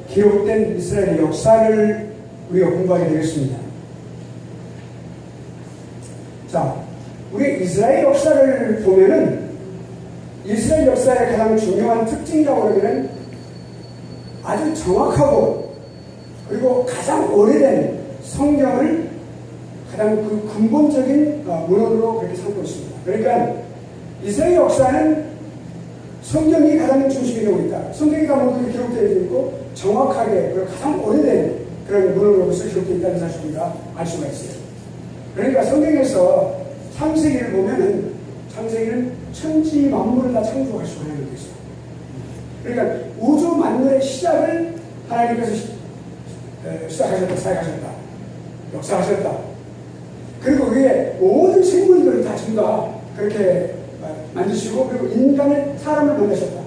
기록된 이스라엘의 역사를 우리가 공부하게 되겠습니다. 자, 우리 이스라엘 역사를 보면은 이스라엘 역사의 가장 중요한 특징이라고 하면 아주 정확하고 그리고 가장 오래된 성경을 가장 그 근본적인 문헌으로 그렇게 삼고 있습니다. 그러니까 이스라엘 역사는 성경이 가장 중심이 되고 있다. 성경이 다 모두 기록되어 있고 정확하게 그리고 가장 오래된 그런 문헌으로서 기록되어 있다는 사실을 우리가 알 수가 있어요. 그러니까 성경에서 창세기를 보면은 창세기는 천지 만물을 다 창조할 수 있는 게 있어요. 그러니까 우주 만물의 시작을 하나님께서 시작하셨다, 사역하셨다, 역사하셨다. 그리고 그게 모든 생물들을 다 전부 다 그렇게 만드시고 그리고 인간을 사람을 만드셨다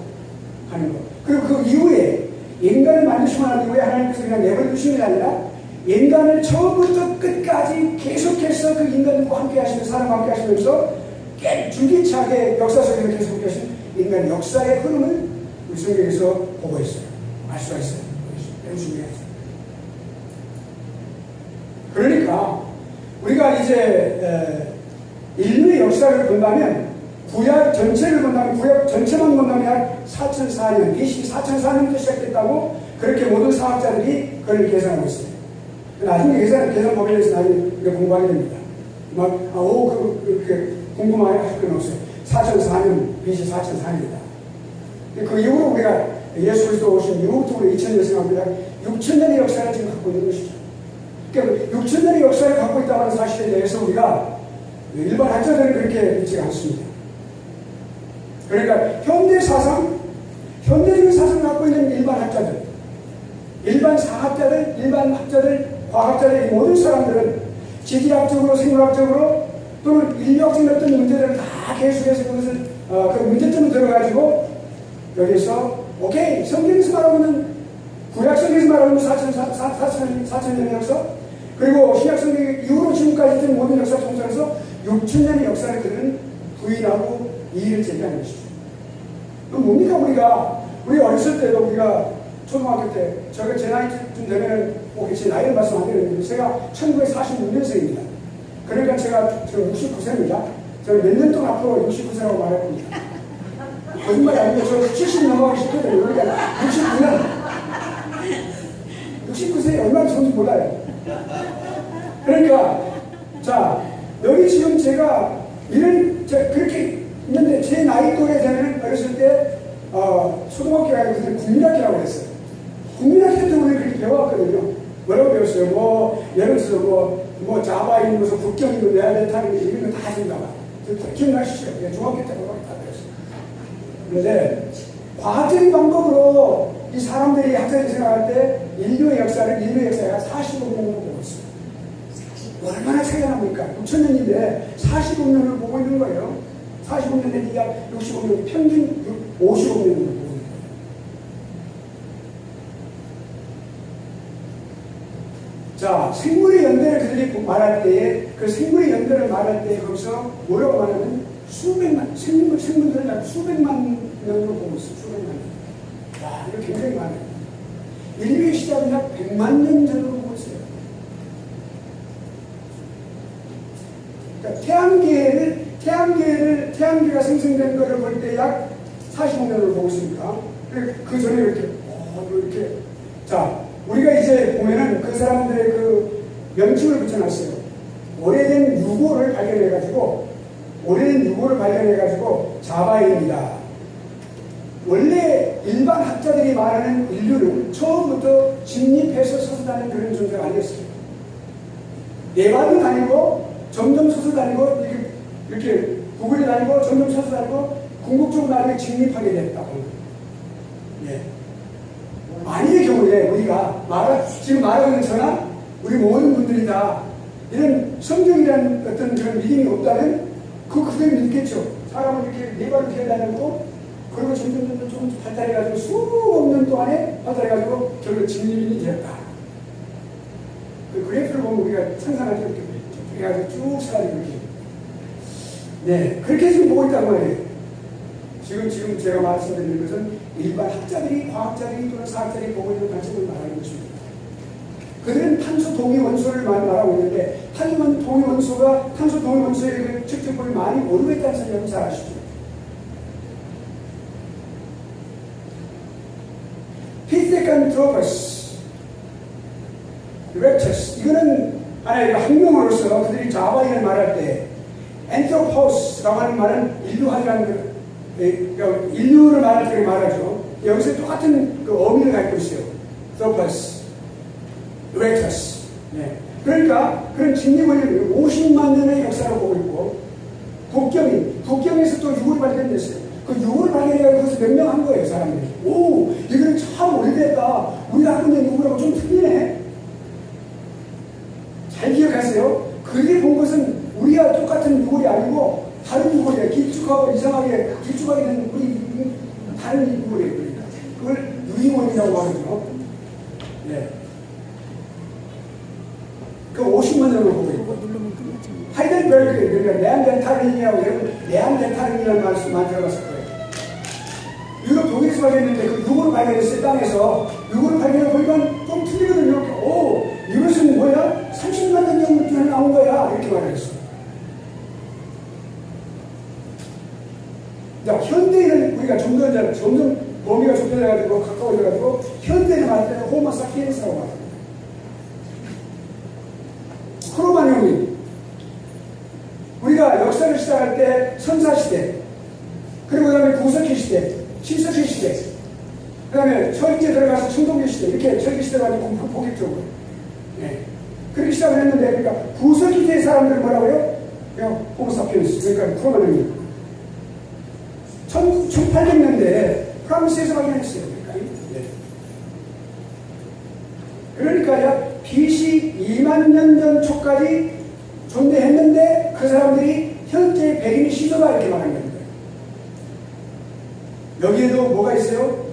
하는 것. 그리고 그 이후에 인간을 만드시고 난 이후에 하나님께서 그냥 내버려 두시는 게 아니라 인간을 처음부터 끝까지 계속해서 그 인간과 함께 하시는 사람과 함께 하시면서 줄기차게 역사 속에서 계속 계신 인간의 역사의 흐름을 우리 성경에서 보고 있어요. 알 수가 있어요. 매우 중요해요. 그러니까 우리가 이제 인류의 역사를 본다면 구약 전체를 본다면 구약 전체만 본다면 약 4004년 BC 4004년부터 시작됐다고 그렇게 모든 사학자들이 그걸 계산하고 있어요. 나중에 계산 법에 대해서 나중에 공부하게 됩니다. 그렇게 궁금하게 하실 건 없어요. 4004년 BC 4004년이다. 그 이후로 우리가 예수 그리스도 오신 이후부터 우리 2000년 생각합니다. 6000년의 역사를 지금 갖고 있는 것이죠. 그러니까 6000년의 역사를 갖고 있다고 하는 사실에 대해서 우리가 일반 학자들은 그렇게 믿지 않습니다. 그러니까 현대 사상, 현대적인 사상을 갖고 있는 일반 학자들, 일반 사학자들, 일반 학자들, 과학자들, 이 모든 사람들은 지질학적으로, 생물학적으로 또는 인류학적인 어떤 문제들을 다 계속해서 그것을 그 문제점을 들어가지고 여기서 오케이 성경에서 말하고는 구약 성경에서 말하는 4,000년의 역사 그리고 신약 성경 이후로 지금까지 있던 모든 역사 통틀어서 6,000년의 역사를 그들은 부인하고 이의를 제기하는 것이죠. 그럼 뭡니까 우리 어렸을 때도 우리가 초등학교 때 제가 제 나이쯤 되면은 제 나이를 말씀 안 드리는데 제가 1946년생입니다. 그러니까 제가 지금 69세입니다. 저는 몇 년 동안 앞으로 69세라고 말할 겁니다. 거짓말이 아니고 저 70 넘어가기 쉽거든요. 그러니까 69세 얼마나 좋은지 몰라요. 그러니까 자 여기 지금 제가 그렇게 있는데 제 나이 또래 되면 어렸을 때 초등학교 가기 전에 국민학교라고 했어요. 국민학교 때 우리 그렇게 배워왔거든요. 뭐라고 배웠어요? 예를 들어서 뭐 자바인 무슨 국경이고 네안데르탈 이런 거 다 하신가 봐. 기억나시죠? 중학교 때 그거 다 배웠어요. 그런데 과학적인 방법으로 이 사람들이 학자들이 생각할 때 인류의 역사가 45년으로 보고 있어요. 얼마나 차이가 납니까? 6,000년인데 45년을 보고 있는 거예요. 45년 내지 약 65년, 평균 55년을 보고 있는 거예요. 자, 생물의 연대를 그들이 말할 때에, 그 생물의 연대를 말할 때에 거기서 뭐라고 말하면 수백만, 생물들은 약 수백만 년으로 보고 있어요. 수백만 년. 야, 이거 굉장히 많아요. 인류의 시작은 약 100만 년 전으로 보고 있어요. 그러니까 태양계가 생성된 것을 볼 때 약 45년을 보고 있으니까 그 전에 이렇게 자 우리가 이제 보면은 그 사람들의 그 명칭을 붙여놨어요. 오래된 유고를 발견해가지고 자바인이다. 원래 일반 학자들이 말하는 인류는 처음부터 직립해서 서서 다니는 그런 존재가 아니었어요. 네 발로 다니고 점점 서서 다니고 이렇게 구글에 다니고 점점 서서 다니고 궁극적으로 나중에 직립하게 됐다고. 예. 아니의 경우에 우리가 지금 말하고 있는 저나 우리 모든 분들이 다 이런 성경이라는 어떤 그런 믿음이 없다면 그게 믿겠죠. 사람을 이렇게 네 발로 기어다니고 그리고 점점 조금씩 발달해가지고 수억 년 동안에 발달해가지고 결국 직립인이 되었다. 그 그래프를 보면 우리가 상상할 때 이렇게 해가지고 쭉 사라지고 이렇게. 네, 그렇게 지금 보고 있단 말이에요. 지금 제가 말씀드리는 것은 일반 학자들이, 과학자들이 또는 사학자들이 보고 있는 관점을 말하는 것입니다. 그들은 탄소 동위 원소를 말하고 있는데, 탄소 동위 원소의 그 측정법이 많이 모르고 있다는 사실 여러분 잘 아시죠? 피테칸트로퍼스, 이렉터스, 이거는 하나의 학명으로서 그들이 자바인을 말할 때 엔트로포스라고 하는 말은 인류학이라는 인류를 말할 때 말하죠. 여기서 똑같은 그 어미를 갖고 있어요. 트로퍼스, 이렉터스. 네. 그러니까 그런 진리권이 50만 년의 역사를 보고 있고, 북경에서 또 유골이 발견됐어요. 그 유골 발견해가지고 거기서 명명한 거예요, 사람들이. 오, 이거는 참 오래됐다. 우리가 하고 있는 유골하고 좀 틀리네. 잘 기억하세요. 그게 본 것은 우리가 똑같은 유골이 아니고 다른 유골이에요. 길쭉하고 이상하게 길쭉하게 된 우리 다른 유골이에요. 그러니까 그걸 유인원이라고 하죠. 네. 그 50만 년을 보고 있고, 하이델베르크, 그러니까 네안데르탈인이라고, 여러분 네안데르탈인이라는 말씀 많이 들어봤을 거예요. 유럽 독일에서 발견했는데 그 유골을 발견했어요. 땅에서 유골을 발견해 보니까 좀 틀리거든요. 오, 이것은 뭐야? 30만 년 전에 나온 거야. 이렇게 말했어. 자, 현대인은 우리가 점점 범위가 좁혀져가지고 가까워져가지고 현대인을 말할 때는 호모사피엔스라고 말합니다. 크로마뇽이 우리가 역사를 시작할 때 선사시대, 그리고 그 다음에 구석기 시대, 신석기 시대, 그 다음에 철기에 들어가서 청동기 시대, 이렇게 철기 시대가 아니고 본격적으로. 네. 그렇게 시작을 했는데, 그러니까 구석기 때 사람들은 뭐라고요? 호모사피엔스, 그러니까 크로마뇽이 1800년대에 프랑스에서 발견했어요. 그러니까 약 BC 2만 년 전 초까지 존재했는데 그 사람들이 현재 백인 시조다 이렇게 말한 겁니다. 여기에도 뭐가 있어요?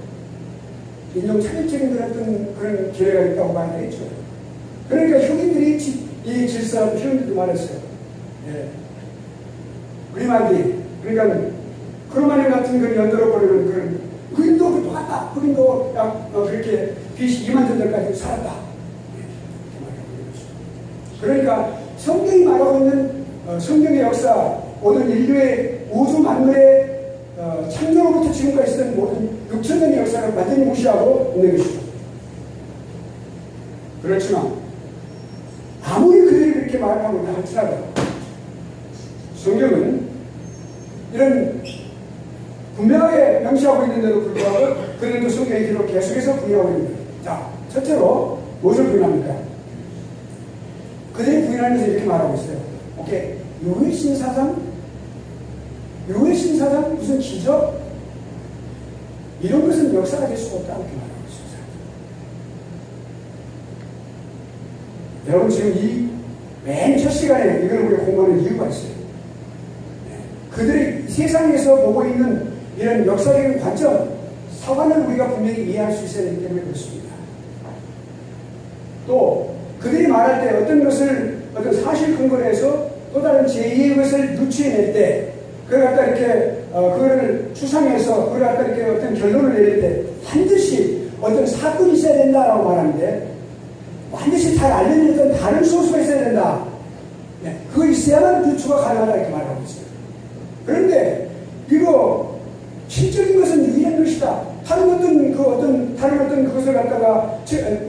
인종 차별적인 그런 기회가 있다고 봐야 되겠죠. 그러니까 흑인들이 이 질서라고 흑인들도 말했어요. 예. 그리만디, 그러니까 크로마뇽 같은 걸 연도로 보내는 그런, 흑인도 똑같다. 흑인도 약 그렇게 BC 2만 년 전까지 살았다. 그러니까 성경이 말하고 있는 성경의 역사, 모든 인류의 우주 만물의 창조로부터 지금까지 있었던 모든 6천년의 역사를 완전히 무시하고 있는 것이죠. 그렇지만 아무리 그들이 그렇게 말하고 있다 할지라도 성경은 이런 분명하게 명시하고 있는데도 불구하고 그들도 성경의 기록 계속해서 부인하고 있습니다. 자, 첫째로 무엇을 부인합니까? 그들이 부인하면서 이렇게 말하고 있어요. 오케이. 유일신사상? 유일신사상? 무슨 기적? 이런 것은 역사가 될 수가 없다. 이렇게 말하고 있습니다. 여러분, 지금 이 맨 첫 시간에 이걸 우리가 공부하는 이유가 있어요. 그들이 세상에서 보고 있는 이런 역사적인 관점, 사관을 우리가 분명히 이해할 수 있어야 되기 때문에 그렇습니다. 또 그들이 말할 때 어떤 것을 어떤 사실 근거로 해서 또 다른 제2의 것을 유추해낼 때 그걸 갖다 이렇게 그거를 추상해서 그걸 갖다 이렇게 어떤 결론을 내릴 때 반드시 어떤 사건이 있어야 된다라고 말하는데 반드시 잘 알려진 다른 소스가 있어야 된다. 네, 그거 있어야만 유추가 가능하다 이렇게 말하고 있어요. 그런데 이거 실적인 것은 유일한 것이다. 다른 어떤 그것을 갖다가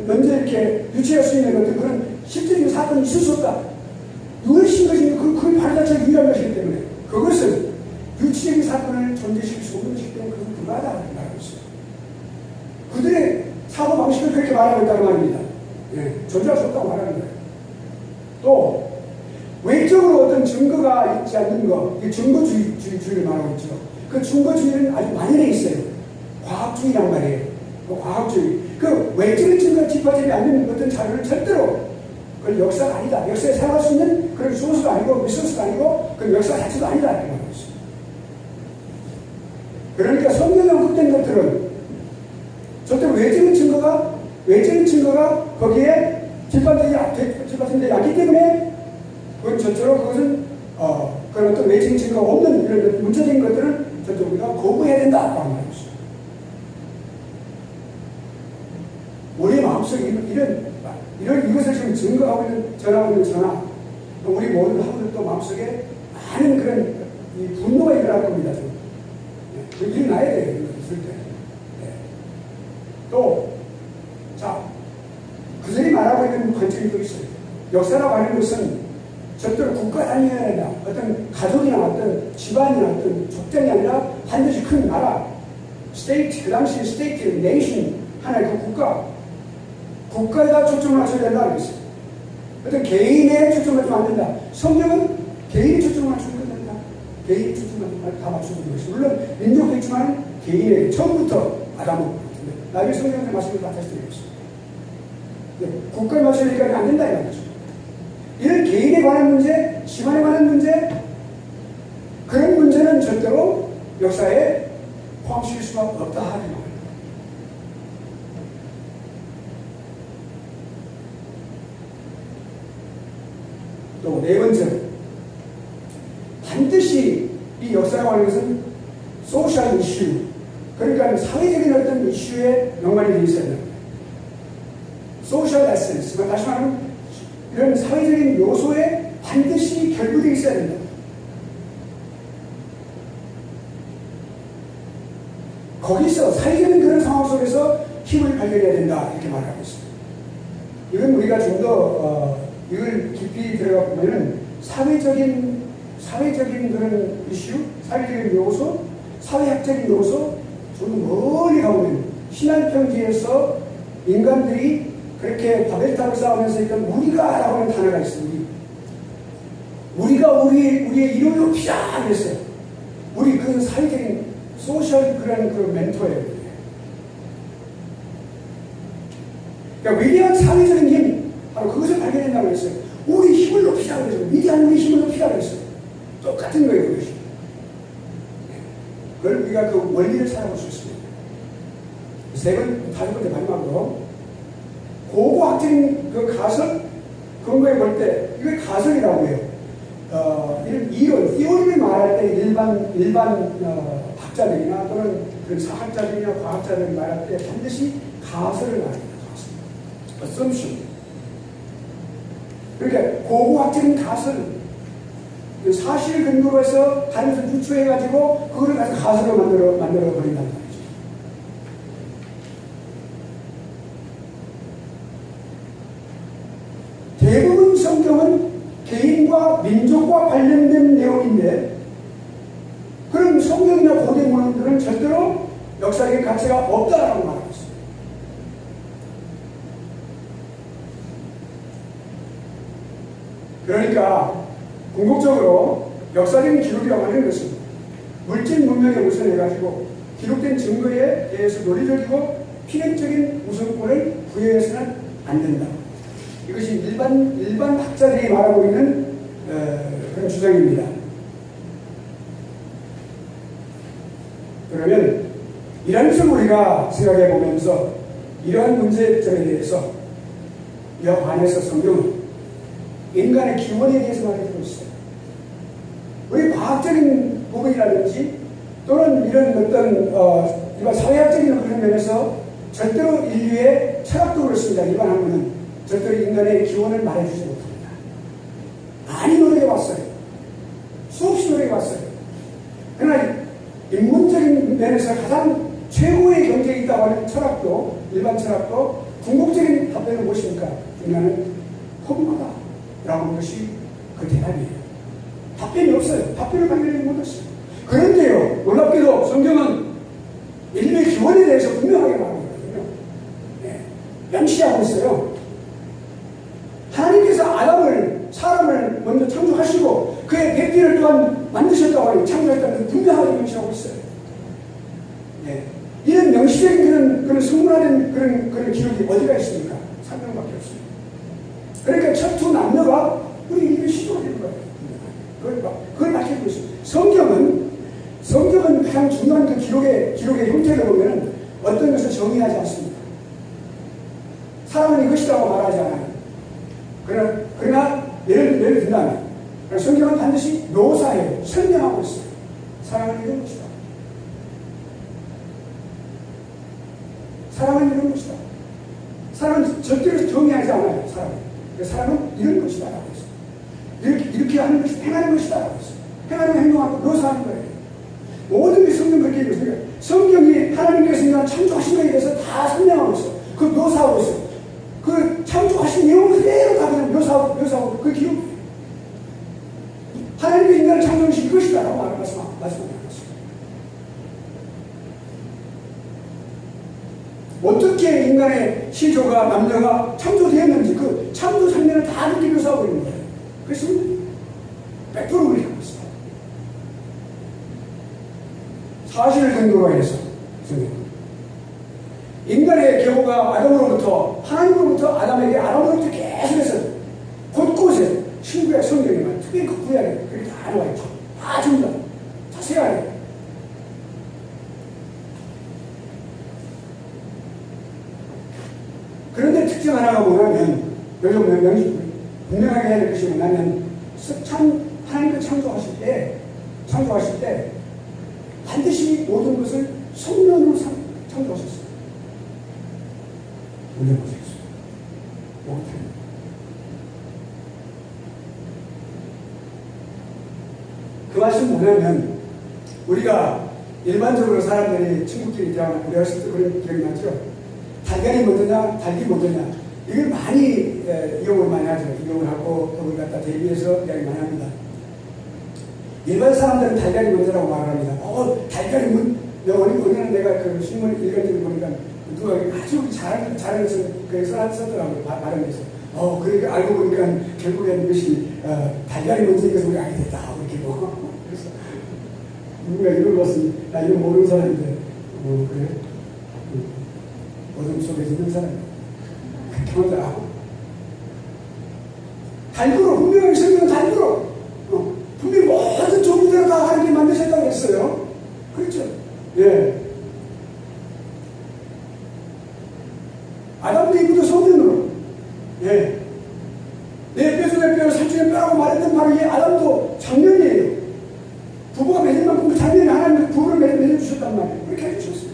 먼저 이렇게 유추할 수 있는 어떤 그런 실질적인 사건이 있을 수 없다. 유일신 것이니 그걸 발자체가 유일한 것이기 때문에 그것을 유치적인 사건을 존재시킬 수 없는 것이기 때문에 그건 불가하다고 말하고 있어요. 그들의 사고 방식을 그렇게 말하고 있다는 말입니다. 예, 존재할 수 없다고 말하는 거예요. 또 외적으로 어떤 증거가 있지 않는 것, 증거주의를 말하고 있죠. 그 증거주의는 아주 만연해 있어요. 과학주의란 말이에요. 그 과학주의. 그 외적인 증거 뒷받침이 않는 어떤 자료를 절대로 그건 역사가 아니다. 역사에 사용할 수 있는 그런 소스가 아니고 리소스가 아니고 그 역사 자체가 아니다. 이렇게 말하고 있어요. 그러니까 성경에 언급된 것들은 절대로 외적인 증거가 거기에 뒷받침되지 않기 때문에 그건 전체로 그것은 그런 어떤 외적인 증거가 없는 이런 문자적인 것들을 절대 우리가 거부해야 된다라고 말하고 있어요. 우리 마음속에 이것을 지금 증거하고 있는, 전하고 있는 전하, 우리 모든 학우들도 마음속에 많은 그런 이 분노가 일어날 겁니다. 네. 일어나야 돼요. 이거 있을 때. 네. 또, 자, 그들이 말하고 있는 관점이 또 있어요. 역사라고 하는 것은 절대로 국가 단위가 아니라 어떤 가족이나 어떤 집안이나 어떤 족장이 아니라 반드시 큰 나라, 스테이트, 그 당시 스테이트, 네이션, 하나의 그 국가에다 초점을 맞춰야 된다고 했어요. 어떤 개인에 초점을 맞추면 안 된다. 성경은 개인에 초점을 맞추면 된다. 개인에 초점을 다 맞춰주는 것이. 물론 민족도 있지만 개인에게 처음부터 아담은 나중에 성경의 말씀을 다 다시 드리겠습니다. 국가에 맞춰야 되니까 안 된다 이 말이죠. 이런 개인에 관한 문제, 집안에 관한 문제, 그런 문제는 절대로 역사에 포함시킬 수가 없다 하는 말입니다. 또 네 번째로 반드시 이 역사라고 하는 것은 소셜 이슈, 그러니까 사회적인 어떤 이슈에 연관이 되어 있어야 됩니다. 소셜 에센스, 다시 말하면 이런 사회적인 요소에 반드시 결부되어 있어야 된다. 거기서 사회적인 그런 상황 속에서 힘을 발견해야 된다 이렇게 말하고 있습니다. 이건 우리가 좀 더 이걸 깊이 들어가 보면은 사회적인 그런 이슈, 사회적인 요소, 사회학적인 요소, 좀 멀리 가보면 신안평지에서 인간들이 그렇게 바벨탑을 쌓으면서 있던 우리가라고 하는 단어가 있습니다. 우리가 우리의 이름을 높이자 그랬어요. 우리 그 사회적인 소셜 그런 멘토예요. 그러니까 위대한 사회적인 힘, 바로 그것을 발견한다고 했어요. 우리 힘을 높이자 그랬어요. 위대한 우리 힘을 높이자 그랬어요. 똑같은 거예요, 그것이. 그걸 우리가 그 원리를 찾아볼 수 있습니다. 다섯 번째 마지막으로 고고학적인 그 가설 근거에 볼 때 이걸 가설이라고 해요. 이런 이론, 티오리를 말할 때 일반 학자들이나 또는 그런 사학자들이나 과학자들이 말할 때 반드시 가설을 말합니다. 가설. assumption. 그러니까 고고학적인 가설, 사실 근거로 해서 다른 것을 유추해가지고 그걸 가지고 가설을 만들어 버린다는 말이죠. 대부분 성경은 개인과 민족과 관련된 내용인데 그런 성경이나 고대 문헌들은 절대로 역사적인 가치가 없다라고 말하고 있습니다. 그러니까 궁극적으로 역사적인 기록이라고 하는 것은 물질 문명에 우선해가지고 기록된 증거에 대해서 논리적이고 필연적인 우선권을 부여해서는 안 된다. 이것이 일반 학자들이 말하고 있는 그런 주장입니다. 그러면 이런 것을 우리가 생각해 보면서 이러한 문제점에 대해서 이와 관해서 성경은 인간의 기원에 대해서 말해주고 있어요. 우리 과학적인 부분이라든지 또는 이런 어떤 일반 사회학적인 그런 면에서 절대로 인류의 철학도 그렇습니다. 일반 학문은 절대로 인간의 기원을 말해주지 못합니다. 많이 노력해왔어요. 수없이 노력해왔어요. 그러나 인문적인 면에서 가장 최고의 경쟁이 있다고 하는 철학도, 일반 철학도 궁극적인 답변은 무엇입니까? 인간은 허무하다 라고 하는 것이 그 대답이에요. 답변이 없어요. 답변을 발견하지 못했어요. 그런데요, 놀랍게도 성경은 인류의 기원에 대해서 분명하게 말하고 있거든요. 네. 명시하고 있어요. 하나님께서 사람을 먼저 창조하시고 그의 백기를 또한 만드셨다고 하니 창조했다는 걸 분명하게 명시하고 있어요. 네. 이런 명시적인 그런 성문화된 그런 기록이 어디가 있습니까? 성경밖에 없습니다. 그러니까 첫 두 남녀가 우리 인류의 시조가 되는 거예요. 그걸 밝히고 있습니다. 성경은 가장 중요한 그 기록의 형태를 보면 어떤 것을 정의하지 않습니다. 사람은 이것이라고 말하지 않아요. 그러나 예를 든다면 성경은 반드시 묘사해요. 설명하고 있어요. 사랑은 이런 것이다. 사랑은 이런 것이다. 사랑은 절대로 정의하지 않아요. 사랑은 이런 것이다. 라고 했어요. 이렇게 하는 것이 행하는 것이다. 라고 했어요. 행하는 행동하고 묘사하는 거예요. 모든 게 성경 그렇게 얘기해요. 성경이 하나님께서 인간을 창조하신 것에 대해서 다 설명하고 있어요. 그 묘사하고 있어요. 그 창조하신 내용 그대로 다 그냥 묘사하고 그 기록. 하나님께서 인간을 창조하신 이것이다. 라고 말씀합니다. 어떻게 인간의 시조가 남녀가 창조되었는지 그 창조 장면을 다 이렇게 묘사하고 있는 거예요. 그래서 100% 우리 하고 있어요. 사실을 근거로 해서 인간의 계보가 아담으로부터 하나님으로부터 아담으로부터 계속해서 곳곳에 신구약 성경에만 특히 그 구약에 그렇게 다 나와 있죠. 다 전부 다 자세하게. 그런데 특징 하나가 뭐냐면 요즘 분명하게 해야 될 것이 뭐냐면 하나님께서 창조하실 때 반드시 모든 것을 성령으로 창조하셨어요. 올려보셨어요. 그 말씀 뭐냐면 우리가 일반적으로 사람들이 친구끼리 대화하면 우리 어렸을 때 그런 기억이 나죠. 달걀이 먼저냐, 닭이 먼저냐. 이걸 많이 이용을 많이 하죠. 이용을 하고 그걸 갖다 대비해서 이야기 많이 합니다. 일반 사람들은 달걀이 먼저라고 말을 합니다. 달걀이 어느 내가 그 신문을 읽었더니 보니까 누가 아주 잘해서 썼더라고요. 발음에서. 그러니까 알고 보니까 결국에는 이것이 달걀이 먼저 이것을 우리 알게 됐다. 이렇게 그래서 누가 이런 것은 나 이거 모르는 사람인데 그래? 어둠 속에 있는 사람이에요. 그렇게 혼자 달구로 분명히 성경은 달구로 분명히 모든 종류대로 다 하나님이 만드셨다고 했어요. 그렇죠? 예. 아담도 이브도 소년으로 예. 내 뼈 중에 뼈 살중에 뼈라고 말했던 바로 이 아담도 장면이에요. 부부가 맺을 만큼 그 장면이 하나님 부부를 맺어주셨단 말이에요. 그렇게 해주셨어요.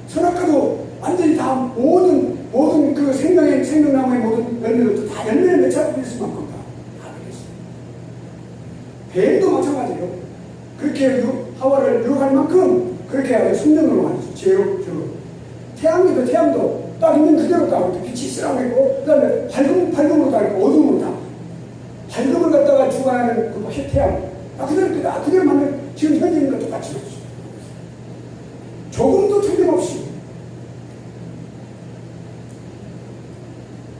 선악과도 완전히 다 모든 그 생명나무의 모든 열매들도 다 열매를 맺혀가고 있을 만큼 다 그랬어요. 뱀도 마찬가지예요. 그렇게 하와를 유혹할 만큼 그렇게 하여 성령으로 말이죠. 죄로. 태양도 딱 있는 그대로 딱 빛이 쓰라고 했고, 그 다음에 밝음으로 딱 있고, 어둠으로 딱. 밝음을 갖다가 주관하는 그 태양. 그대로 만든 지금 현재 있는 것 똑같이 말이죠. 조금도 틀림없이.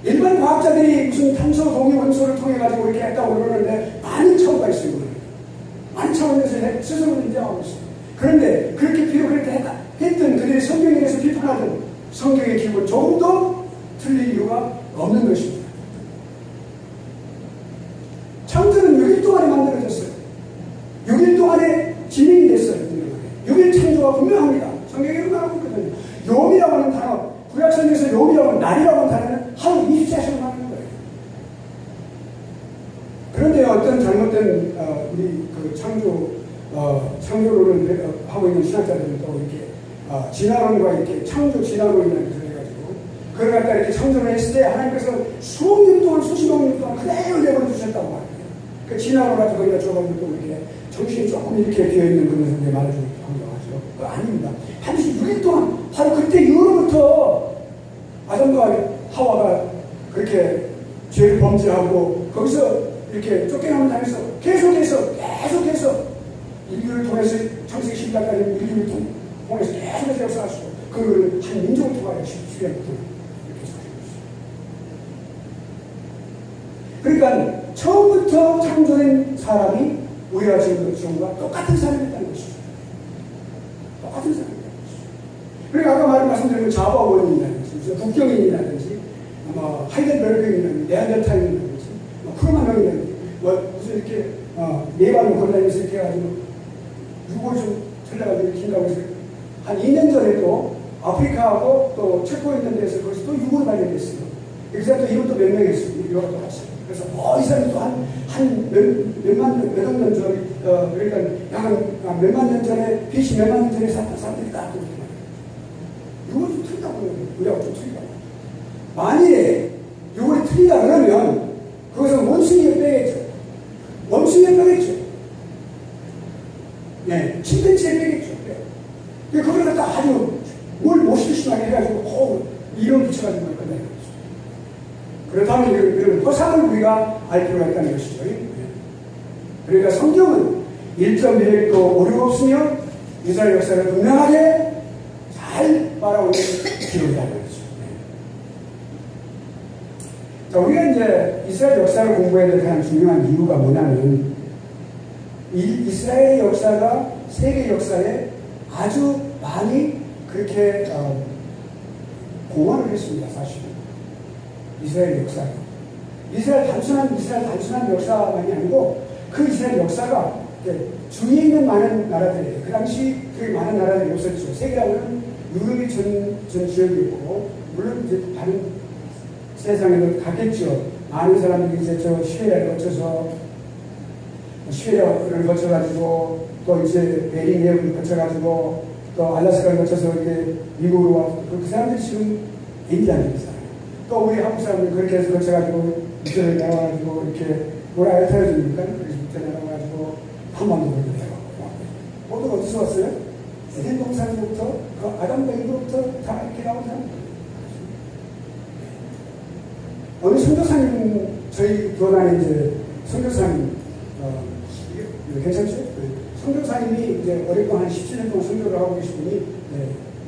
일반 과학자들이 무슨 탄소 동위 원소를 통해 가지고 이렇게 했다고 그러는데 많은 차원가 있어요. 많은 차원에서 스스로 인정하고 있어요. 그런데 그렇게 했던 그들의 성경에 대해서 비판하던 성경의 기본 조금도 틀릴 이유가 없는 것입니다. 창조는 6일 동안에 만들어졌어요. 6일 동안에 진행이 됐어요. 6일 창조가 분명합니다. 성경에 나오고 있거든요. 요미라고 하는 단어, 구약성경에서 요미라고 하는 날이라고 하는 단어는 하루 24시간 하는 거예요. 그런데 어떤 잘못된 우리 그 창조론을 하고 있는 신학자들은 또 이렇게 진화론과 이렇게 창조 진화론이라는 것을 해가지고 그걸 갖다 이렇게 창조를 했을 때 하나님께서 수억 년 동안 수십억 년 동안 그대로 내버려 두셨다고 말해요. 그 진화론 같은 거기다 줘가지고 또 이렇게 정신이 조금 이렇게 비어있는 그런 선생님이 말해주는 경우가 그거 아닙니다. 반드시 6일 동안 바로 그때 이후로부터 아담과 하와가 그렇게 죄를 범죄하고 거기서 이렇게 쫓겨나는 당에서 계속해서 인류를 통해서 창세기 10장까지 인류를 통해서 계속해서 역사하시고 그걸 한 민족을 통하여 수행을 이렇게 사시는 것이죠. 그러니까 처음부터 창조된 사람이 우리가 지금과 똑같은 사람이었다는 것이죠. 똑같은 사람이었다는 것이죠. 그리고 아까 말씀드린 자바 원인이라든지 북경인이라든지 하이델베르크인이라든지 네안데르탈인이라든지 크로마뇽이라든지 무슨 이렇게 네발로 걸다니면서 이렇게 해가지고 유골 좀 틀려가지고 긴가고 해서 한 2년 전에도 아프리카하고 또 체코에 있는 데서 거기서 또 유골이 발견됐어요. 여기서 또 이름도 몇 명 했어요. 이거가 또 같이. 그래서 이 사람이 또 몇만 년 전에 그러니까 약 몇만 년 전에 BC 몇만 년 전에 살았던 사람들이 다 그렇게 말해요. 유골이 틀리다고 하는 우리하고 좀 틀리다고. 만일에 이걸 틀리다 그러면 그것은 원숭이에 빼겠죠. 원숭이에 빼겠죠. 네, 침팬지에 빼겠죠. 네. 그걸 갖다 아주 뭘 못을 심하게 해가지고 이름 붙여가지고 끝내는 거죠. 그렇다면 이런 허상을 우리가 알 필요가 있다는 것이죠. 네. 그러니까 성경은 1.1획도 오류가 없으며 이스라엘 역사를 분명하게 잘 말하고 있는 기록이라는 거죠. 자, 우리가 이제 이스라엘 역사를 공부해야 될 가장 중요한 이유가 뭐냐면 이스라엘의 역사가 세계 역사에 아주 많이 그렇게 공헌을 했습니다. 사실은 이스라엘 역사가 이스라엘 단순한 역사만이 아니고 그 이스라엘 역사가 주위에 있는 많은 나라들이에요. 그 당시 그 많은 나라들이 없었죠. 세계라고는 유럽이 전 지역이 있고 물론 이제 다른 세상에도 갔겠죠. 많은 사람들이 이제 저 시베리아를 거쳐서 시베리아를 거쳐가지고 또 이제 베링해역을 거쳐가지고 또 알라스카를 거쳐서 이제 미국으로 와서 그 사람들이 지금 인디안입니다. 또 우리 한국 사람들 그렇게 해서 거쳐가지고 밑으로 내려와가지고 이렇게 뭐라 해야 되니까 그래서 밑에 내려와가지고 한반도로 내려가고 모두 어디서 왔어요? 에덴 동산부터 그 아담과 이브부터 다 이렇게 나온 사람들. 어느 선교사님, 저희 교단에 이제 선교사님, 괜찮죠? 선교사님이 이제 오랫동안 한 17년 동안 선교를 하고 계신 분이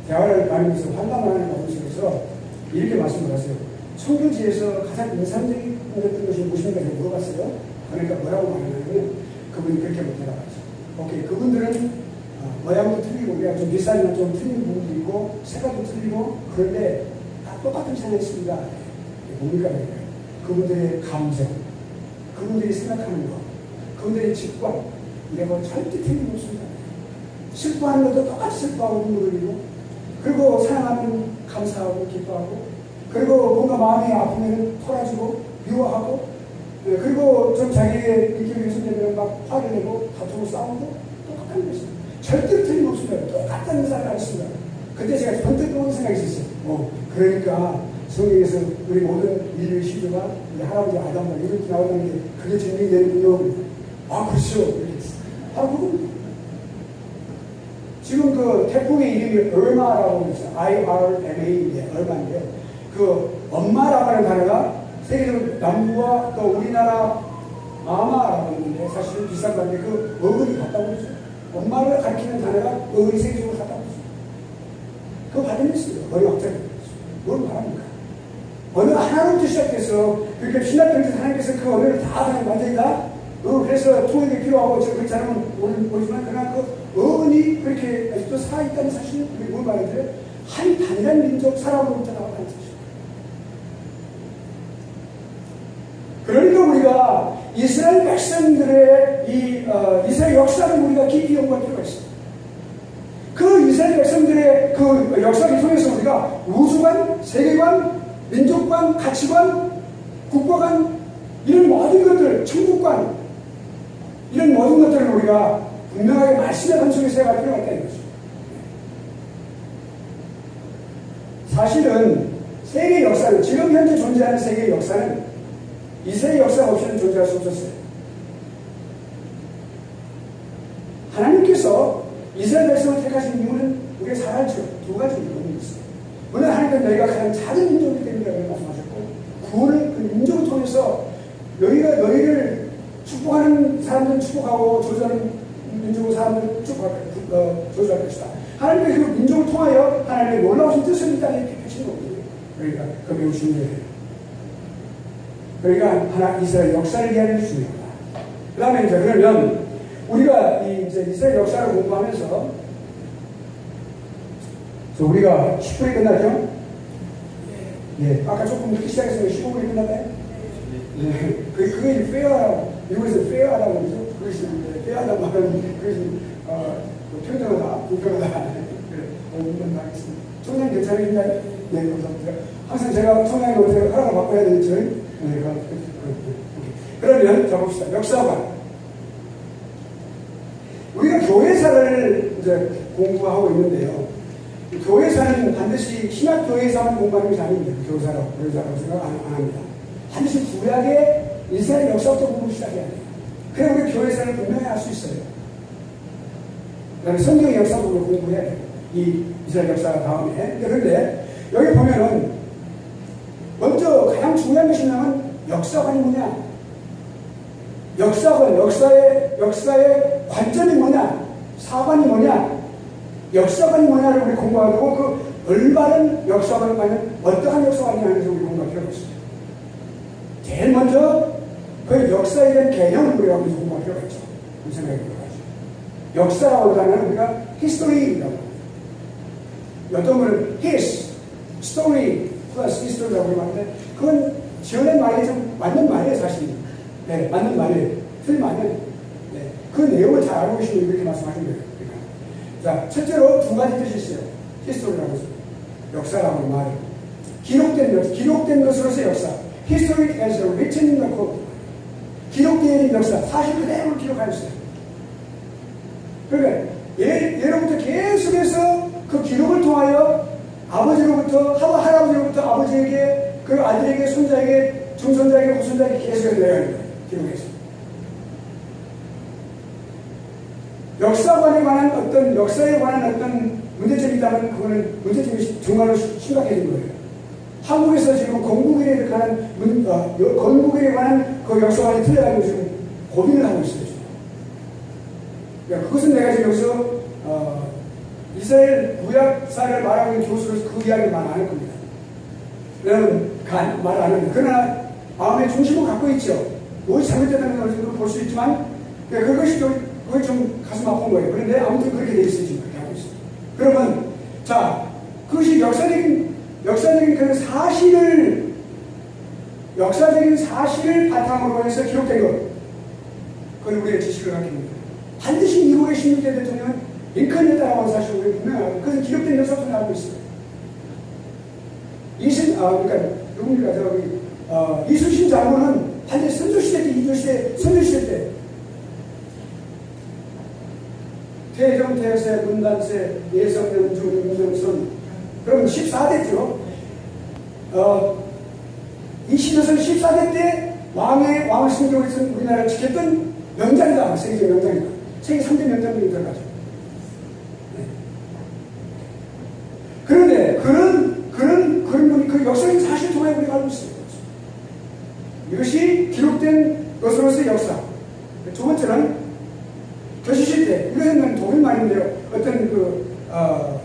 대화를 나누면서 환담을 하는 가운데서 이렇게 말씀을 하세요. 선교지에서 가장 인상적인 것이 무엇인가 물어봤어요. 그러니까 뭐라고 말하냐면 그분이 그렇게 못 대답하죠. 오케이, 그분들은 모양도 틀리고 우리가 좀 뒷사람이랑 좀 틀린 부분도 있고 색깔도 틀리고 그런데 다 똑같은 찬양했습니다. 뭡니까? 그분들의 감정, 그분들이 생각하는 것, 그분들의 직관, 이런 절대 틀림없습니다. 슬퍼하는 것도 똑같이 슬퍼하고 눈물 흘리고, 그리고 사랑하면 감사하고 기뻐하고, 그리고 뭔가 마음이 아프면 토라지고 미워하고, 그리고 좀 자기의 느낌이 위선되면 막 화를 내고 다투고 싸우고 똑같은 것입니다. 절대 틀림없습니다. 똑같은 사람을 하십니다. 그때 제가 번뜩 떠오른 생각이 있었어요. 그러니까 성경에서 우리 모든 인류의 시조가 우리 할아버지 아담과 이렇게 나오는 게 그게 증명이 되는군요. 그렇죠. 이렇게 했어요. 바로 그겁니다. 지금 그 태풍의 이름이 얼마라고 있어요. IRMA인데, 얼마인데요. 그 엄마라고 하는 단어가 세계적으로 남부와 또 우리나라 마마라고 하는데 사실은 비싼 건데 그 어근이 같다고 그러죠. 엄마를 가리키는 단어가 어근이 세계적으로 같다고 그러죠. 그거 받아냈어요. 머리 확장이. 뭘 말합니까? 언어 하나로부터 시작해서 그렇게 신학교에서 하나님께서 그 언어를 다 완전히 다 그래서 통역이 필요하고 그렇지 않으면 모르지만 그러나 그 어근이 그렇게 아직도 살아있다는 사실은 우리 뭘 말해줘요? 한 단일한 민족 사람으로부터 나왔다는 사실. 그러니까 우리가 이스라엘 백성들의 이스라엘 역사를 우리가 깊이 연구할 필요가 있습니다. 그 이스라엘 백성들의 그 역사를 통해서 우리가 우주관, 세계관, 민족관, 가치관, 국가관, 이런 모든 것들, 천국관, 이런 모든 것들을 우리가 분명하게 말씀의 감성에서 해갈 필요가 있다는 거죠. 사실은 세계 역사는, 지금 현재 존재하는 세계의 역사는 이스라엘 역사 없이는 존재할 수 없었어요. 하나님께서 이스라엘 백성을 택하신 이유는 우리가 잘 알죠. 두 가지 이유가 있어요. 물론 하나님은 너희가 가장 작은 민족이기 때문에 말씀하셨고, 구원을 그 민족을 통해서 너희를 축복하는 사람들은 축복하고 저주하는 민족의 사람들은 저주할 것이다. 하나님의 그 민족을 통하여 하나님의 놀라우신 뜻을 이 땅에 펼친 거거든요. 그러니까 그 매우 중요해요. 그러니까 이스라엘 역사를 이해하는 게 중요하다. 그 다음에 이제 그러면 우리가 이제 이스라엘 역사를 공부하면서 우리가 10분이 끝나죠? 예. 아까 조금 늦게 시작했으면 15분이 끝났나요? 네. 그게 페어라고, 미국에서 페어라고 그러죠? 그것이 페어라고 하면, 그것이, 평등하다, 공평하다. 그래, 오늘 하겠습니다. 총장 괜찮으신가요? 네, 감사합니다. 항상 제가 총장이 어떻게 허락을 바꿔야 되겠죠? 네, 그러면, 자 봅시다. 역사관. 우리가 교회사를 이제 공부하고 있는데요. 교회사는 반드시 신학교회에서만 공부하는 것이 아닙니다. 교사라고 생각 안 합니다. 반드시 구약의 이스라엘 역사부터 공부 시작해야 돼요. 그래 우리 교회사를 분명히 할 수 있어요. 그다음에 성경의 역사도 공부해야 돼요. 이 이스라엘 역사 다음에. 그런데 여기 보면은 먼저 가장 중요한 것이 뭐냐면 역사관이 뭐냐? 역사의 관점이 뭐냐? 사관이 뭐냐? 역사관이 뭐냐를 우리 공부하고 그 올바른 역사관을 가면 어떠한 역사관이냐는 것을 우리 공부할 필요가 있습니다. 제일 먼저 그 역사에 대한 개념을 우리가 먼저 공부할 필요가 있죠. 그 생각이 들어가죠. 역사라고 하면 우리가 히스토리라고 합니다. 어떤 분은 his, story 플러스 history라고 하는데 그건 지어낸 말이 좀 맞는 말이에요, 사실. 네, 맞는 말이에요. 틀린 말이에요. 네, 그 내용을 잘 알고 계시면 이렇게 말씀하신 거예요. 자, 첫째로 두 가지 뜻이 있어요. 히스토리라고 해서 역사라고 하는 말은 기록된 것으로서 역사. History as written in the code. 기록되어 있는 역사, 사실 그대로 기록하였어요. 그러니까 예로부터 계속해서 그 기록을 통하여 아버지로부터 할아버지로부터 아버지에게 그 아들에게 손자에게 중손자에게 후손자에게 계속해서 내려가는 거예요. 기록해서. 역사에 관한 어떤 문제점이 있다면 그거는 문제점이 정말로 심각해진 거예요. 한국에서 지금 건국일에 관한 건국일에 관한 그 역사관이 틀려가지고 지금 고민을 하고 있어요. 그러니까 그것은 내가 지금 여기서 이스라엘 구약사를 말하고 있는 교수로서 그 이야기를 말 안 할 겁니다. 왜냐하면 말 안 합니다. 그러나 마음의 중심을 갖고 있죠. 무엇이 잘못됐다는 걸 볼 수 있지만 그것이 좀 가슴 아픈 거예요. 그런데 아무튼 그렇게 돼 있어요. 지금 그렇게 하고 있어요. 그러면 자 그것이 역사적인 그런 역사적인 사실을 바탕으로 해서 기록된 것. 그건 우리의 지식을 갖게 됩니다. 반드시 미국의 16대 대통령은 링컨이었다고 하는 사실을 우리 분명하고 그것은 기록된 역사도 알고 있어요. 이순신 장군은 반드시 선조시대 때, 선조시대 때 태정, 태세, 문단세, 예성, 영주, 윤정선 그럼 14대죠. 이 시조선 14대 때 왕을 승격해서 우리나라를 지켰던 명장이다. 세계적 명장이다. 세계 3대 명장들이 들어가죠. 네. 그런데 그런 분이 그 역사적인 사실 통해 우리가 알고 있어요. 이것이 기록된 것으로서의 역사. 두 번째는 교시실 때, 이것은 독일 말인데요. 어떤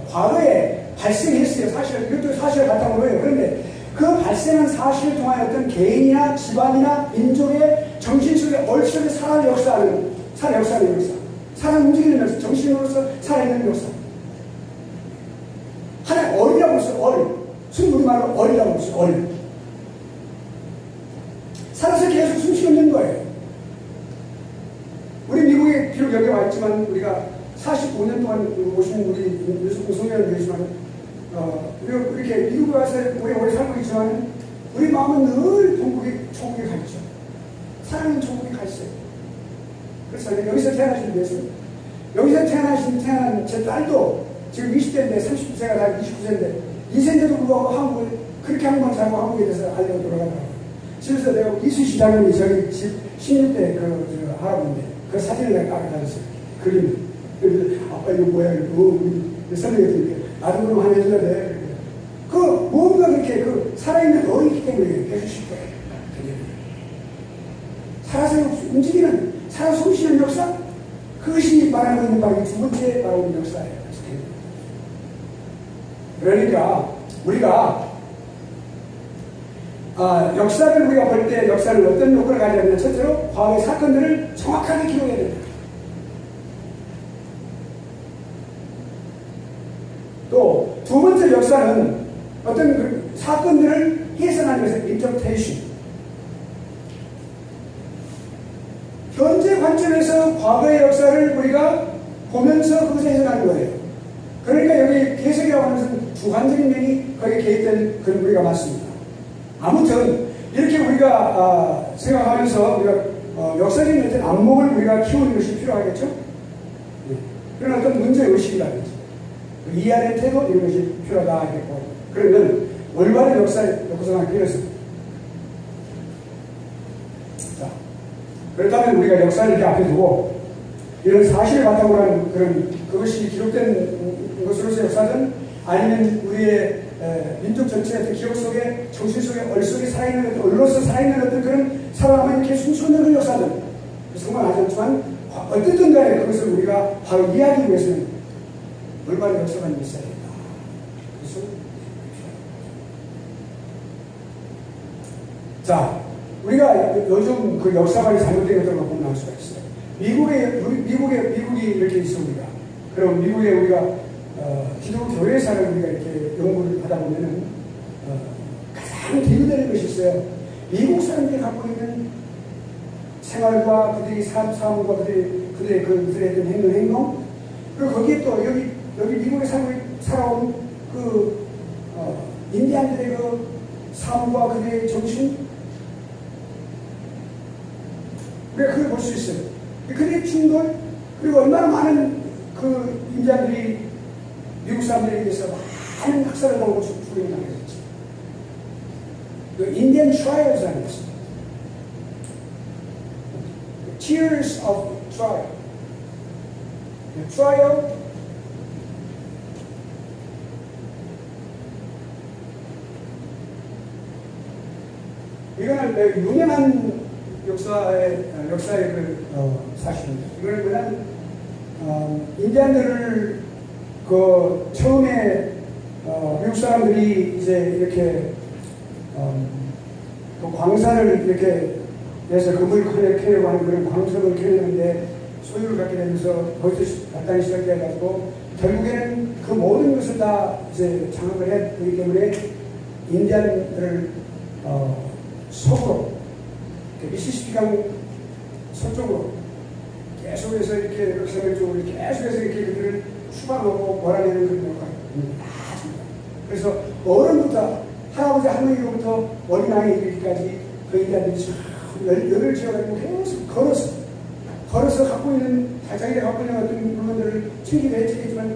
과거에 발생했어요. 사실, 이것도 사실을 바탕으로 해요. 그런데 그 발생한 사실을 통하여 어떤 개인이나 집안이나 민족의 정신 속에 얼추게 살아가는 역사는 역사. 사람 움직이는 역사, 정신으로서 살아있는 역사. 하나의 얼이라고 했어요. 순 우리말로 얼이라고 했어요. 얼. 살아서 계속 숨쉬고 있는 거예요. 우리 미국에 비록 여기 와 있지만 우리가 45년 동안 오신 우리 유승구 성령을 계시지만 이렇게 미국에 와서 오래 살고 있지만 우리 마음은 늘 천국에 가 있죠. 사랑하는 천국에 가 있어요. 그래서 여기서 태어나신 위해서 여기서 태어난 제 딸도 지금 20대인데 39세가 다 29세인데 2세인데도 불구하고 한국을 그렇게 한번 살고 한국에 대해서 알려고 돌아가더라고요. 집에서 내가 이순신 장군이 저기 집 16대 그 할아버지인데 그 사진을 내가 까르다녔어요. 그림. 그래서 아빠 이거 뭐야 이거 설명해드릴게. 나도 그럼 하나 해줘야 돼. 그 뭔가 그렇게 그 살아있는 어이기 때문에 해주실 거예요. 살아서 움직이는 살아서 숨쉬는 역사? 그것이 말하는 있는 바로 두 번째 말하는 역사예요. 그러니까 우리가 역사를 우리가 볼 때 역사를 어떤 요건을 가지냐면 첫째로 과거의 사건들을 정확하게 기록해야 됩니다. 또 두 번째 역사는 어떤 그 사건들을 해석하는 것은 interpretation. 현재 관점에서 과거의 역사를 우리가 보면서 그것을 해석하는 거예요. 그러니까 여기 해석이라고 하는 것은 주관적인 면이 거기에 개입된 그런 우리가 맞습니다. 아무튼 이렇게 우리가 생각하면서 우리가 역사적인 어떤 안목을 우리가 키우는 것이 필요하겠죠. 그런 어떤 문제의식이라든지 이해하는 태도 이런 것이 필요하다 하겠고 그러면 올바른 역사의 구성을 그렸습니다. 자, 그렇다면 우리가 역사를 이렇게 앞에 두고 이런 사실을 바탕으로 하는 그것이 기록된 것으로서 역사든 아니면 우리의 민족 전체의 어떤 기억 속에 정신 속에 얼속에 살아있는 얼로서 살아있는 어떤 그런 살아남은 이렇게 숨쉬는 역사든 상관하지 않지만 어쨌든 간에 그것을 우리가 바로 이해하기 위해서는 올바른 역사가 있어야 된다. 그래서 자, 우리가 요즘 그 역사관이 잘못된 것들을 보면 알 수가 있어요. 미국이 이렇게 있어 우리가. 그럼 미국에 우리가 기독 교회사를 우리가 이렇게 연구를 하다 보면은 가장 대두되는 것이 있어요. 미국 사람들이 갖고 있는 생활과 그들의 삶과 그들의 어떤 행동 그리고 거기에 또 여기 미국에 살아온 그 인디안들의 그 삶과 그들의 정신 우리가 그걸 볼 수 있어요. 그들의 충돌 그리고 얼마나 많은 그 인디안들이 미국 사람들에 의해서 많은 학살을 당하고 죽임을 당했었지. 그 인디안 트라이얼이라는 것입니다. Tears of trial. trial 이거는 매우 유명한 역사의 그 사실입니다. 이거는 그냥 인디안들을 그 처음에 미국 사람들이 이제 이렇게 그 광산을 이렇게 해서 금을 캐려고 하는 그런 광석을 캐려는데 소유를 갖게 되면서 거기서 발단이 시작해가지고 결국에는 그 모든 것을 다 이제 장악을 했기 때문에 인디안들을 서부로 미시시피강 서쪽으로 계속해서 이렇게 역사를 쪽으로 계속해서 이렇게 그들을 수반하고 몰아내는 그런 역할입니다. 그래서 어른부터 할아버지 할머니로부터 어린아이 이르기까지 그 인디안들이 열을 지어가지고 계속 걸어서 갖고 있는 자기가 갖고 있는 어떤 물건들을 챙기도 했지만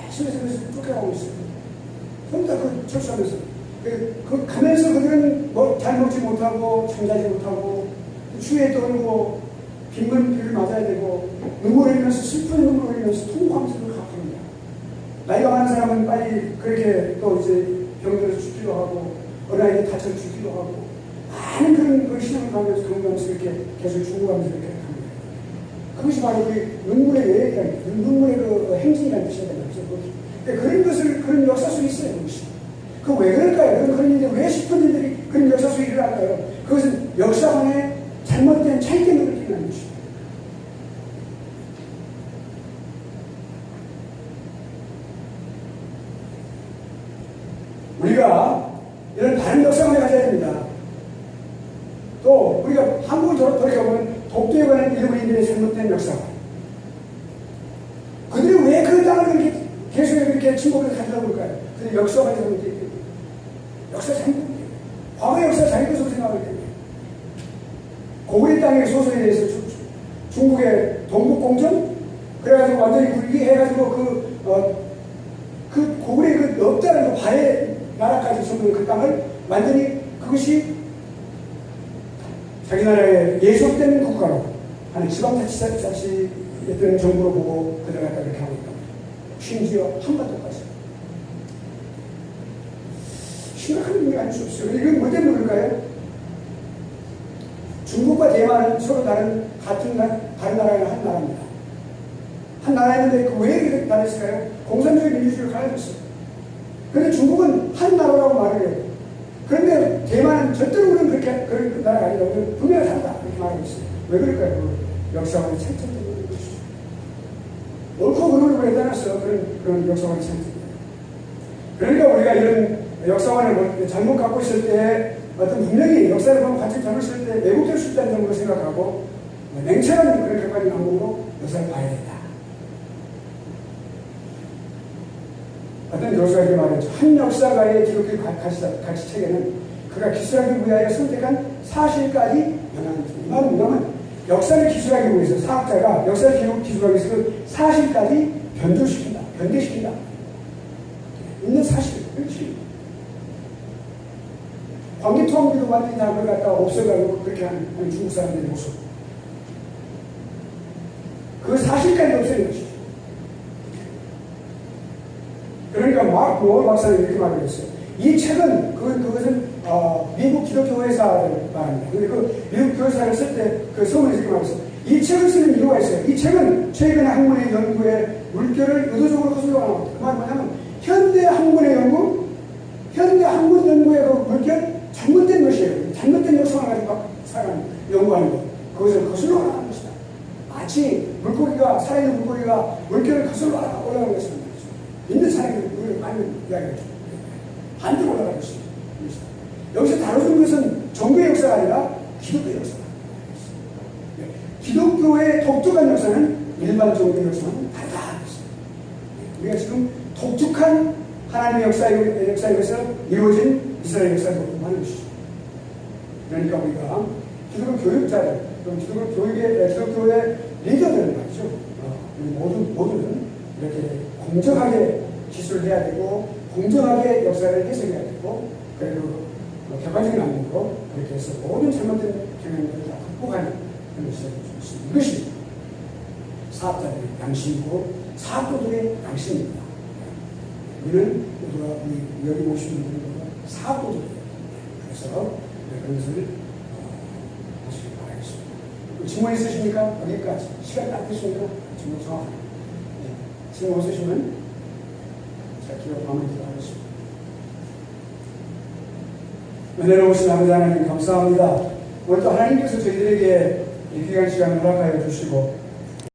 계속해서 그것을 쫓겨가고 있어요. 전부 다 그 철수하면서 그 가면서 그들은 잘 먹지 못하고 잠자지 못하고 추위에 떨고 빗물비를 맞아야 되고 눈물을 흘리면서 슬픈 눈물을 흘리면서 통곡하면서 그걸 갚습니다. 나이가 많은 사람은 빨리 그렇게 또 이제 병들어서 죽기도 하고 어린아이들 다쳐서 죽기도 하고 많은 그런 그 신앙을 가면서 경험하면서 이렇게 계속 죽어가면서 이렇게 합니다. 그것이 바로 그 눈물의 외액이라는 눈물의 그 행진이라는 뜻이란 말이죠. 그런 것을 그런 역사 속에 있어요. 그것이. 그 왜 그럴까요? 그런 일들 왜 싶은 일들이 그런 역사 속에 일어날까요? 그것은 역사관의 잘못된 차이점을 느끼는 것입니다. 우리가 이런 다른 역사관을 가져야 됩니다. 또 우리가 한국을 돌아보면 독도에 관한 일본인들의 잘못된 역사관 그들이 왜 그 땅을 그렇게 계속 그렇게 침공을 가져다 볼까요? 그들의 역사관이 잘못되기 때문에 역사 잘못되기 때문에 과거의 역사 잘못으로 생각하기 때문에 고구려 땅의 소설에 대해서 중국의 동북공정 그래가지고 완전히 굴기해가지고 그 고구려의 그 넓다는 그 바의 나라까지 전부 그 땅을 완전히 그것이 자기 나라의 예속된 국가로 하는 지방자치였던 정부로 보고 그들을 갖다 이렇게 하고 있다. 심지어 한반도까지. 심각한 의미가 아닐 수 없어요. 이건 뭐 때문에 그럴까요? 중국과 대만은 서로 다른 나라의 한 나라입니다. 한 나라였는데 왜 이렇게 나라였을까요? 공산주의 민주주의를 가르쳤어요. 그런데 중국은 한 나라라고 말을 해요. 그런데 대만은 절대로 우리는 그런 나라가 아니다. 우리는 분명히 다르다. 이렇게 말하고 있어요. 왜 그럴까요? 역사관의 차이점 때문에 그렇죠. 옳고 그름을 왜 떠났어요? 그런 역사관의 차이점. 그러니까 우리가 이런 역사관을 잘못 갖고 있을 때 어떤 분명히 역사를 보면 같이 잘못 있을 때 왜곡될 수 있다는 정도로 생각하고 냉철한 그런 객관적인 방법으로 역사를 봐야 된다. 어떤 교수가 이렇게 말했죠. 한 역사가의 기록의 가치체계는 그가 기술하기 위하여 선택한 사실까지 영향을 줍니다. 이 말은 뭐냐면 역사를 기술하기 위해서 사학자가 역사를 기술하기 위해서 그 사실까지 변조시킨다. 변대시킨다. 있는 사실이에요. 그렇지. 광개토항비도 완전히 다 그걸 갖다가 없애가지고 그렇게 하는 중국 사람들의 모습. 그 사실까지 없애는 것이죠. 그러니까 뭘 박사는 이렇게 말을 했어요. 이 책은 그것은 미국 기독교 회사를 말합니다. 근데 그 미국 교회사를 쓸 때 그 서문에서 이렇게 말했어요. 이 책을 쓰는 이유가 있어요. 이 책은 최근에 학문의 연구에 물결을 의도적으로 거슬러가는 겁니다. 그 말은 뭐냐면 현대 학문의 연구, 현대 학문 연구의 그 물결 잘못된 것이에요. 잘못된 요소를 가지고 사람 연구하는 것. 그것을 거슬러 올라가는 것이다. 마치 물고기가, 살아있는 물고기가 물결을 거슬러 올라가는 것이다. 있는 사람이 많이 이야기하죠. 반대로 올라가는 것이다. 여기서 다루는 것은 종교의 역사가 아니라 기독교의 역사다. 기독교의 독특한 역사는 일반 종교의 역사는 다르다. 우리가 지금 독특한 하나님의 역사에서 이루어진 이스라엘 역사를 공부하는 것이죠. 그러니까 우리가 기독교 교육자들, 기독교의 리더들 말이죠. 모두는 이렇게 공정하게 기술을 해야 되고, 공정하게 역사를 해석해야 되고, 그리고 객관적인 안목으로 그렇게 해서 모든 잘못된 경향들을 다 극복하는 그런 것이 있습니다. 이것이 사업자들의 양심이고 사업도들의 양심입니다. 우리는 모두가 여기 모시는 분들은 사업도들이에요. 그래서 그런 것을 하시기 바라겠습니다. 질문 있으십니까? 여기까지. 시간 딱 되십니까? 질문 정확하게. 질문 없으시면 제가 기록 마무리하겠습니다. 은혜로우신 아버지 하나님 감사합니다. 오늘도 하나님께서 저희들에게 이 귀한 시간을 허락하여 주시고